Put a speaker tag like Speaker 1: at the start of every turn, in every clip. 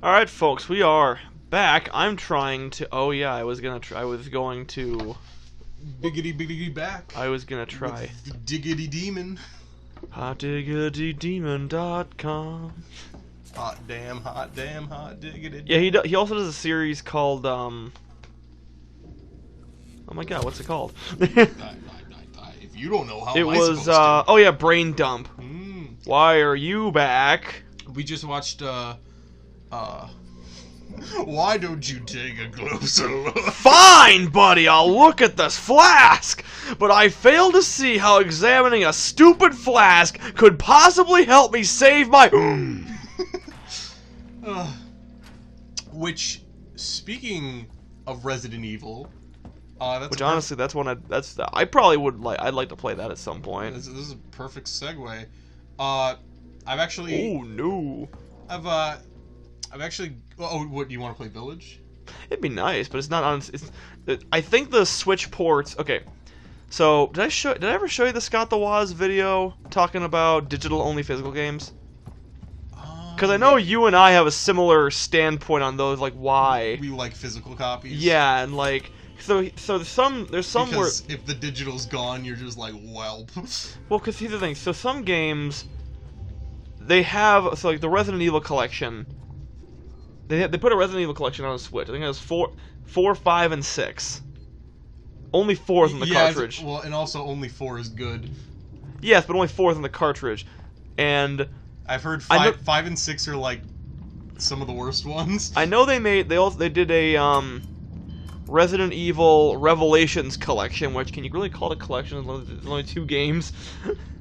Speaker 1: Alright, folks, we are back. I'm trying to... Oh, yeah, I was going to...
Speaker 2: Biggity back.
Speaker 1: I was gonna try.
Speaker 2: With Diggity Demon.
Speaker 1: HotDiggityDemon.com.
Speaker 2: Hot damn, hot diggity.
Speaker 1: Yeah, he also does a series called, Oh my god, what's it called?
Speaker 2: If you don't know, how
Speaker 1: it
Speaker 2: am I
Speaker 1: was,
Speaker 2: supposed to?
Speaker 1: oh yeah, Brain Dump.
Speaker 2: Mm.
Speaker 1: Why are you back?
Speaker 2: We just watched, Why don't you take a closer look?
Speaker 1: Fine, buddy, I'll look at this flask! But I fail to see how examining a stupid flask could possibly help me save my...
Speaker 2: Which, speaking of Resident Evil, that's
Speaker 1: Which honestly, that's one I probably would like. I'd like to play that at some point.
Speaker 2: This is a perfect segue. I've actually...
Speaker 1: Oh, no.
Speaker 2: I've actually... Oh, what, do you want to play Village?
Speaker 1: It'd be nice, but it's not on... I think the Switch ports... Okay, so, did I ever show you the Scott the Woz video talking about digital-only physical games? Because I know you and I have a similar standpoint on those, like, why...
Speaker 2: We like physical copies?
Speaker 1: Yeah, and, like... So there's some
Speaker 2: because
Speaker 1: where...
Speaker 2: if the digital's gone, you're just like, well...
Speaker 1: Well, because here's the thing. So some games... They have... So, like, the Resident Evil collection... They put a Resident Evil collection on the Switch. I think it was 4, 5, and 6. Only 4 is in the cartridge.
Speaker 2: Well, and also only 4 is good.
Speaker 1: Yes, but only 4 is in the cartridge. And...
Speaker 2: I've heard 5 and 6 are, like, some of the worst ones.
Speaker 1: I know they did a, Resident Evil Revelations collection, which, can you really call it a collection? There's only 2 games.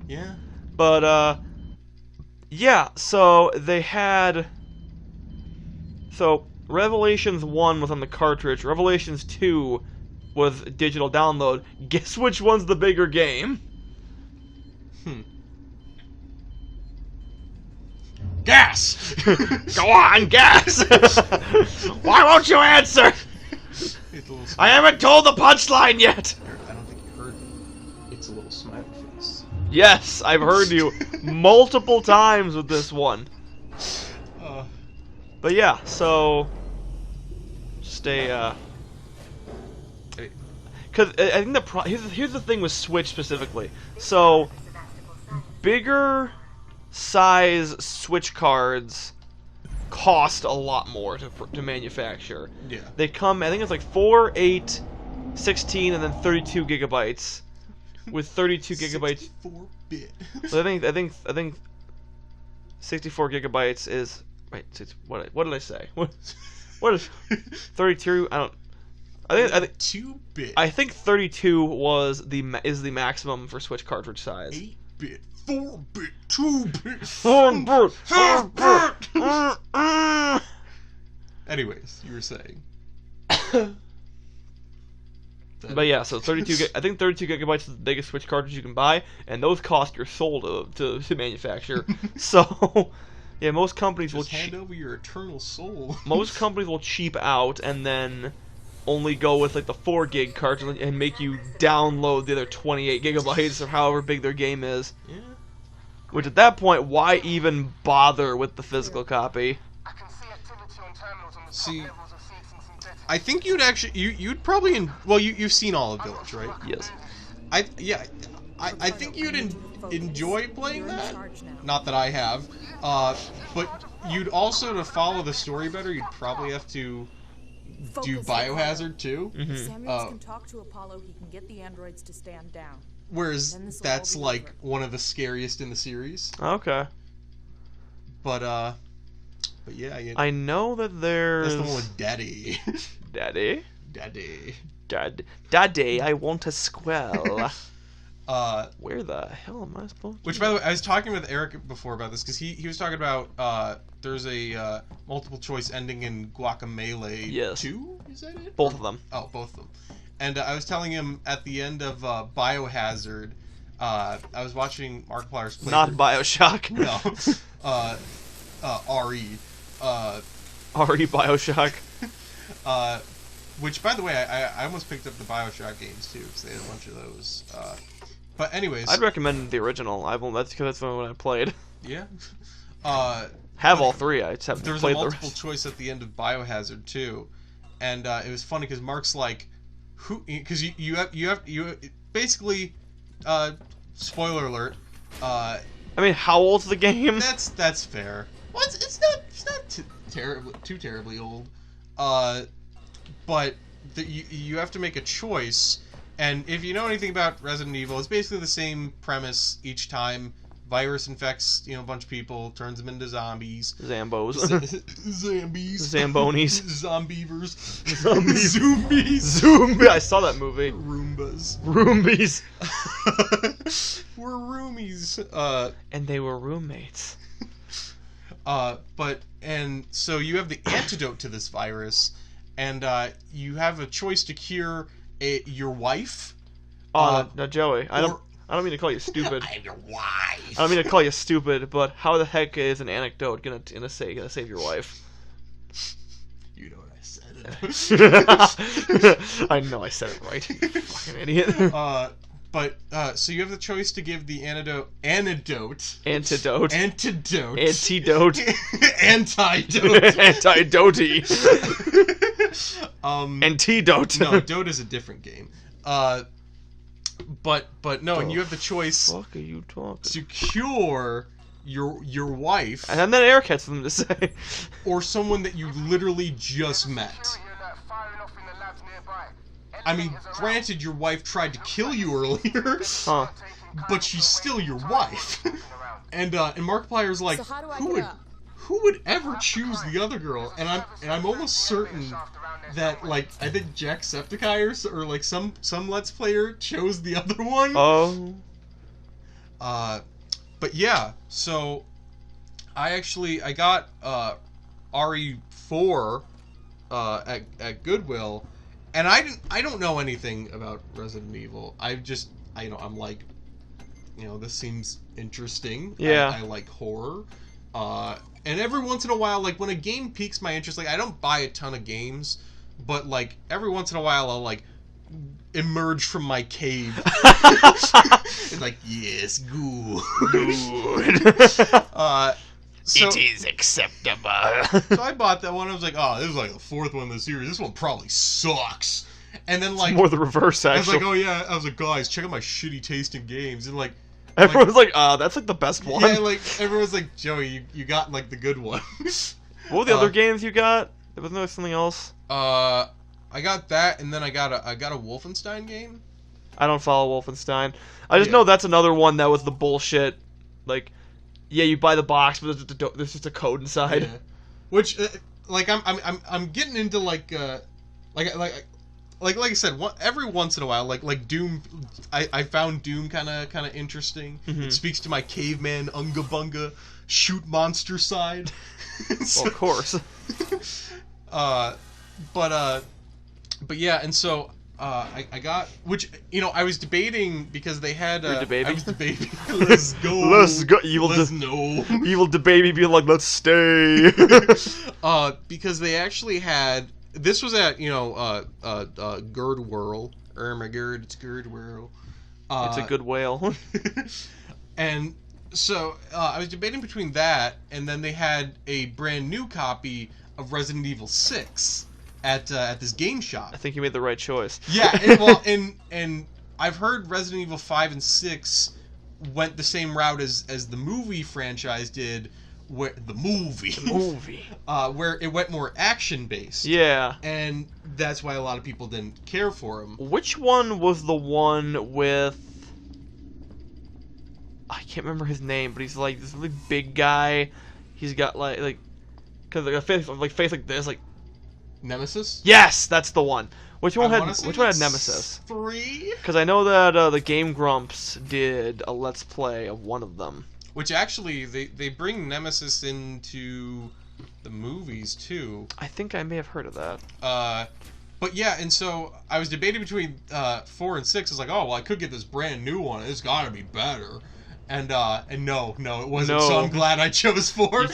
Speaker 2: Yeah.
Speaker 1: But, yeah, so they had... So, Revelations 1 was on the cartridge, Revelations 2 was digital download. Guess which one's the bigger game?
Speaker 2: Gas!
Speaker 1: Go on, gas! Why won't you answer? I haven't told the punchline yet!
Speaker 2: I don't think you heard me. It's a little smiley face.
Speaker 1: Yes, I've heard you multiple times with this one. But yeah, so... Because I think here's the thing with Switch specifically. So, bigger size Switch cards cost a lot more to manufacture.
Speaker 2: Yeah. They
Speaker 1: come, I think it's like 4, 8, 16, and then 32 gigabytes. With 32 gigabytes.
Speaker 2: 64-bit.
Speaker 1: So I think 64 gigabytes is... Wait, what did I say? What is 32? I think
Speaker 2: 2-bit.
Speaker 1: I think 32 is the maximum for Switch cartridge size.
Speaker 2: 8-bit, 4-bit, 2-bit,
Speaker 1: 4-bit.
Speaker 2: Anyways, you were saying.
Speaker 1: But yeah, so 32. I think 32 gigabytes is the biggest Switch cartridge you can buy, and those cost your soul to manufacture. So. Yeah, most companies will
Speaker 2: hand over your eternal soul.
Speaker 1: Most companies will cheap out and then only go with like the 4 gig cartridge and make you download the other 28 gigabytes or however big their game is.
Speaker 2: Yeah.
Speaker 1: Which at that point, why even bother with the physical copy?
Speaker 2: See, I think you'd probably you've seen all of Village, right?
Speaker 1: Yes.
Speaker 2: I think you'd enjoy playing that. Not that I have. But you'd also, to follow the story better, you'd probably have to do Biohazard too.
Speaker 1: Mm-hmm.
Speaker 3: Samuels can talk to Apollo, he can get the androids to stand down.
Speaker 2: Whereas that's like one of the scariest in the series.
Speaker 1: Okay.
Speaker 2: But yeah,
Speaker 1: I know that there's...
Speaker 2: That's the one with Daddy.
Speaker 1: Daddy?
Speaker 2: Daddy.
Speaker 1: Daddy, I want a squirrel.
Speaker 2: Where
Speaker 1: the hell am I supposed to...
Speaker 2: Which, by the way, I was talking with Eric before about this, because he was talking about, there's a, multiple choice ending in Guacamelee 2? Is that it?
Speaker 1: Both of them.
Speaker 2: Oh, both of them. And I was telling him at the end of, Biohazard, I was watching Markiplier's playthrough.
Speaker 1: Not Bioshock.
Speaker 2: No. RE.
Speaker 1: RE Bioshock.
Speaker 2: Which, by the way, I almost picked up the Bioshock games, too, because they had a bunch of those, But anyways,
Speaker 1: I'd recommend the original. That's the one I played.
Speaker 2: Yeah.
Speaker 1: have all three. I just haven't
Speaker 2: There's a
Speaker 1: played the
Speaker 2: multiple
Speaker 1: rest.
Speaker 2: choice at the end of Biohazard too, and it was funny because Mark's like, who? Because you basically, spoiler alert.
Speaker 1: I mean, how old's the game?
Speaker 2: That's fair. Well, it's not too terribly old. But you have to make a choice, and if you know anything about Resident Evil, it's basically the same premise each time. Virus infects, a bunch of people, turns them into zombies.
Speaker 1: Zambos.
Speaker 2: Zombies.
Speaker 1: Zambonis.
Speaker 2: Zombievers.
Speaker 1: Zombies.
Speaker 2: Zombies.
Speaker 1: Zombie. I saw that movie.
Speaker 2: Roombas.
Speaker 1: Roombies.
Speaker 2: We're roomies.
Speaker 1: And they were roommates.
Speaker 2: And so you have the antidote to this virus, and you have a choice to cure your wife.
Speaker 1: Oh, no, Joey. I don't mean to call you stupid.
Speaker 2: I'm your wife.
Speaker 1: I don't mean to call you stupid, but how the heck is an anecdote gonna save your wife?
Speaker 2: You know what I said.
Speaker 1: I know I said it right. You fucking idiot.
Speaker 2: So you have the choice to give the antidote.
Speaker 1: Antidote.
Speaker 2: Antidote.
Speaker 1: Antidote.
Speaker 2: Antidote.
Speaker 1: Antidote. Antidote.
Speaker 2: No, Dote is a different game. But no, and you have the choice.
Speaker 1: Fuck are you talking?
Speaker 2: To cure your wife,
Speaker 1: and then Eric has something to say,
Speaker 2: or someone that you literally just met. I mean, granted, your wife tried to kill you earlier, but she's still your wife. And Markiplier's like,
Speaker 3: So how do I
Speaker 2: who would ever choose the other girl? And I'm almost certain that, like, I think Jacksepticeye or like some Let's Player chose the other one.
Speaker 1: Oh.
Speaker 2: But yeah, so I got RE4 at Goodwill, and I don't know anything about Resident Evil. I'm like, this seems interesting.
Speaker 1: Yeah.
Speaker 2: I like horror. And every once in a while, like, when a game piques my interest, like, I don't buy a ton of games, but, like, every once in a while I'll, like, emerge from my cave. And, like, yes, good. So,
Speaker 1: it is acceptable.
Speaker 2: So I bought that one. I was like, oh, this is like the fourth one in the series. This one probably sucks. And then, like,
Speaker 1: more the reverse, actually.
Speaker 2: I was like, oh yeah. I was like, guys, check out my shitty tasting games. And like,
Speaker 1: everyone's like, that's like the best one.
Speaker 2: Yeah, like everyone's like, Joey, you got like the good one.
Speaker 1: What were the other games you got? There wasn't there something else?
Speaker 2: I got that, and then I got a Wolfenstein game.
Speaker 1: I don't follow Wolfenstein. I just know that's another one that was the bullshit. Like, yeah, you buy the box, but there's just a code inside.
Speaker 2: Yeah. Which, like, I'm getting into like I said, every once in a while, like Doom, I found Doom kind of interesting.
Speaker 1: Mm-hmm.
Speaker 2: It speaks to my caveman Unga Bunga shoot monster side.
Speaker 1: Well, of course.
Speaker 2: But yeah, and so I got, which, I was debating because they had.
Speaker 1: You're debating?
Speaker 2: I was debating. Let's go.
Speaker 1: Let's go. Evil baby be like, let's stay.
Speaker 2: Because they actually had. This was at Gerd Whirl. Ermagerd, it's Gerd Whirl.
Speaker 1: It's a good whale.
Speaker 2: And so I was debating between that, and then they had a brand new copy of Resident Evil 6 at this game shop.
Speaker 1: I think you made the right choice.
Speaker 2: Yeah, and I've heard Resident Evil 5 and 6 went the same route as the movie franchise did. Where the movie, where it went more action based,
Speaker 1: yeah,
Speaker 2: and that's why a lot of people didn't care for him.
Speaker 1: Which one was the one with? I can't remember his name, but he's like this really big guy. He's got like, cause like a face like this, like
Speaker 2: Nemesis.
Speaker 1: Yes, that's the one. Which one had Nemesis?
Speaker 2: 3.
Speaker 1: Because I know that the Game Grumps did a Let's Play of one of them.
Speaker 2: Which actually, they bring Nemesis into the movies, too.
Speaker 1: I think I may have heard of that.
Speaker 2: But yeah, and so I was debating between 4 and 6. I was like, oh, well, I could get this brand new one. It's gotta be better. And no, it wasn't.
Speaker 1: No.
Speaker 2: So I'm glad I chose 4.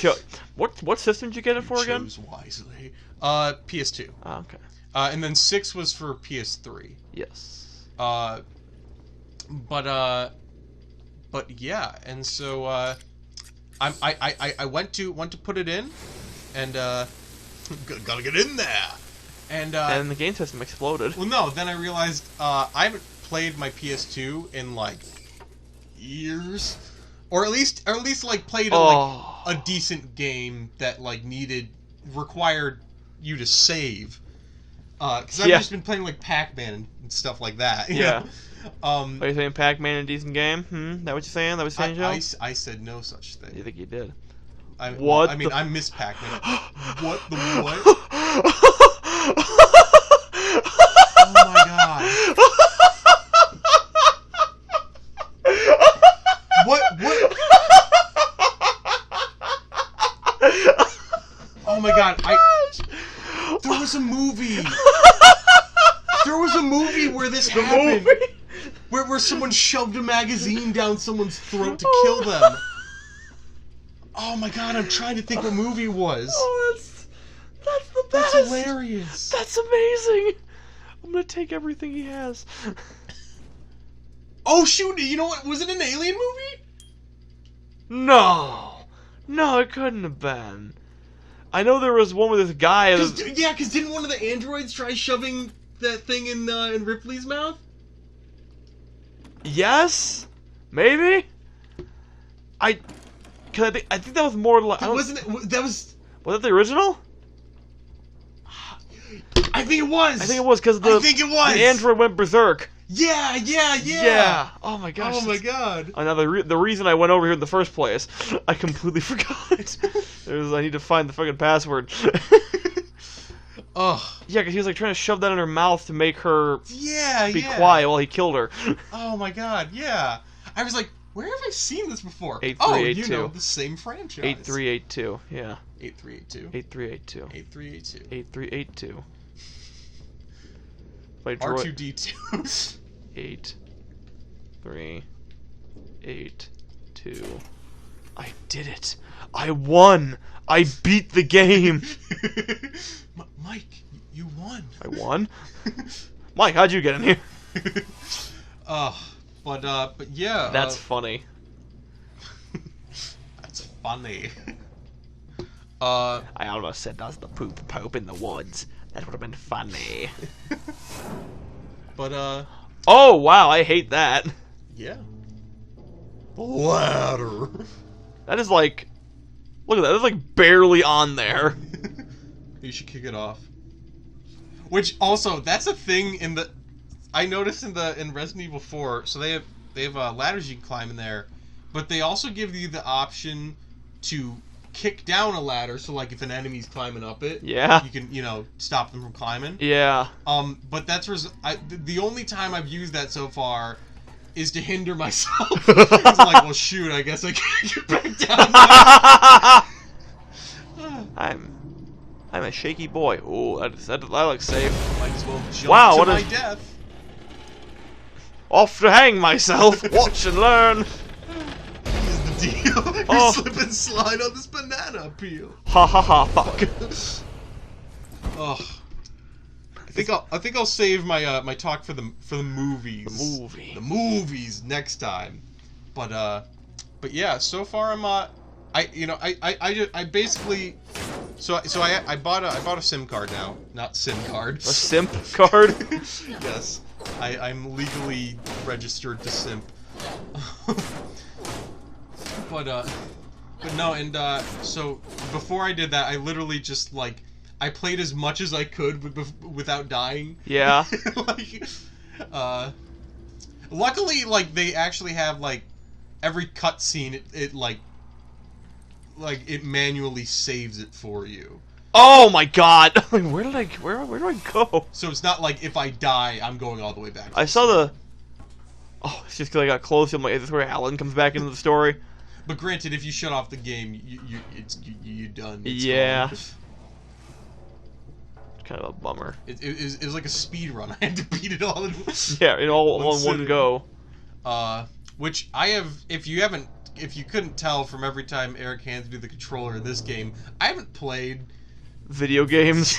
Speaker 1: What system did you get it for again?
Speaker 2: Chose wisely. PS2.
Speaker 1: Oh, okay.
Speaker 2: And then 6 was for PS3.
Speaker 1: Yes.
Speaker 2: But yeah, and so I went to put it in, and gotta get in there, and
Speaker 1: the game system exploded.
Speaker 2: Well, no, then I realized I haven't played my PS2 in like years, or at least like played like a decent game that like required you to save. Because I've just been playing like Pac-Man and stuff like that.
Speaker 1: Yeah. Are you saying Pac-Man a decent game? That what you're saying? That what you're saying, Joe?
Speaker 2: I said no such thing.
Speaker 1: You think you did?
Speaker 2: I miss Pac-Man. What the what? Oh my god. What? Oh my god, there was a movie. There was a movie where this happened. Where someone shoved a magazine down someone's throat to kill them. Oh my god, I'm trying to think what movie it was.
Speaker 1: Oh, that's the best.
Speaker 2: That's hilarious.
Speaker 1: That's amazing. I'm gonna take everything he has.
Speaker 2: Oh shoot, you know what? Was it an alien movie?
Speaker 1: No, it couldn't have been. I know there was one with this guy.
Speaker 2: Because didn't one of the androids try shoving that thing in Ripley's mouth?
Speaker 1: Yes, maybe. I think that was more like.
Speaker 2: Wasn't it? That was.
Speaker 1: Was that the original?
Speaker 2: I think it was.
Speaker 1: I think it was because the android went berserk.
Speaker 2: Yeah.
Speaker 1: Oh my gosh.
Speaker 2: Oh my god.
Speaker 1: Another the reason I went over here in the first place, I completely forgot. I need to find the fucking password.
Speaker 2: Ugh.
Speaker 1: Yeah, because he was like trying to shove that in her mouth to make her be quiet while he killed her.
Speaker 2: Oh my god, yeah. I was like, where have I seen this before?
Speaker 1: 8382.
Speaker 2: You know, the same franchise.
Speaker 1: 8382, yeah.
Speaker 2: 8382.
Speaker 1: 8382.
Speaker 2: 8382.
Speaker 1: 8382.
Speaker 2: R2D2.
Speaker 1: 8382. I did it. I won. I beat the game.
Speaker 2: Mike, you won.
Speaker 1: I won? Mike, how'd you get in here?
Speaker 2: But yeah.
Speaker 1: That's funny.
Speaker 2: That's funny.
Speaker 1: I almost said that's the poop pope in the woods. That would have been funny.
Speaker 2: But
Speaker 1: oh wow, I hate that.
Speaker 2: Yeah. Ladder.
Speaker 1: That is like, look at that. That's like barely on there.
Speaker 2: You should kick it off. Which also, that's a thing in the. I noticed in Resident Evil 4. So they have ladders you can climb in there, but they also give you the option to kick down a ladder. So like if an enemy's climbing up it,
Speaker 1: yeah, you
Speaker 2: can stop them from climbing.
Speaker 1: Yeah.
Speaker 2: But that's the only time I've used that so far is to hinder myself. It's like, well, shoot, I guess I can't get back down there.
Speaker 1: I'm a shaky boy. Oh, that looks safe.
Speaker 2: Might as well jump to my death.
Speaker 1: Off to hang myself. Watch and learn.
Speaker 2: Here's the deal. You slip and slide on this banana peel.
Speaker 1: Ha ha ha! Fuck.
Speaker 2: Oh. I think I'll save my my talk for the movies. The movies next time. But yeah, so far I'm I basically I bought a SIM card now, not SIM card.
Speaker 1: A simp card?
Speaker 2: Yes. I'm legally registered to simp. But no, and so before I did that, I literally just like I played as much as I could without dying.
Speaker 1: Yeah.
Speaker 2: Luckily, like they actually have like every cutscene, it like it manually saves it for you.
Speaker 1: Oh my god! Like, where do I go?
Speaker 2: So it's not like if I die, I'm going all the way back.
Speaker 1: I saw the. Oh, it's just because I got close. I'm like, is this where Alan comes back into the story?
Speaker 2: But granted, if you shut off the game, you're done. It's
Speaker 1: yeah.
Speaker 2: gone.
Speaker 1: Kind of a bummer.
Speaker 2: It was like a speed run. I had to beat it all in
Speaker 1: one go.
Speaker 2: Which I have. If you couldn't tell from every time Eric hands me the controller in this game, I haven't played
Speaker 1: video games.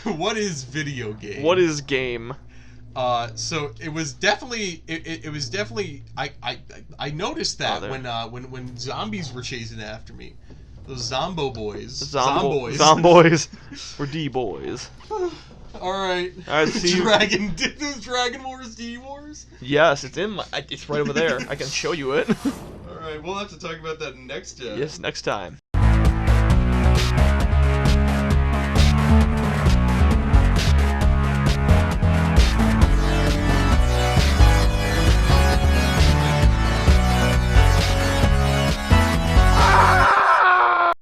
Speaker 2: What is video game?
Speaker 1: What is game?
Speaker 2: So it was definitely it was definitely I noticed that when zombies were chasing after me, those Zombo boys,
Speaker 1: Zomboys, or D boys.
Speaker 2: All right,
Speaker 1: see you.
Speaker 2: Those Dragon Wars, D Wars.
Speaker 1: Yes, it's it's right over there. I can show you it.
Speaker 2: All right, we'll have to talk about that next time.
Speaker 1: Yes, next time.